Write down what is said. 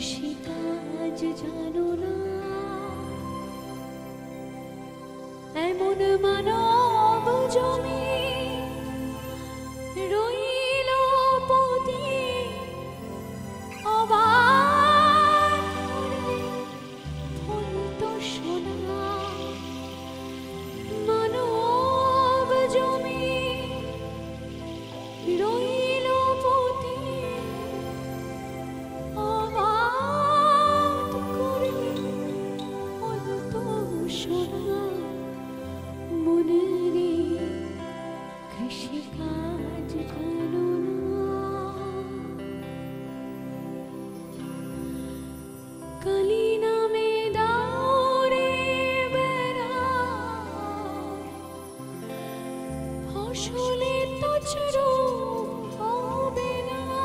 কৃষিকাজ জানো না, এমন মানব জমি রইল পতি অবাক করলে ফলতো সোনা। মানব জমি রইল পতি অবাক করলে ফলতো সোনা। মনে রে কৃষিকাজ জানো না, কালি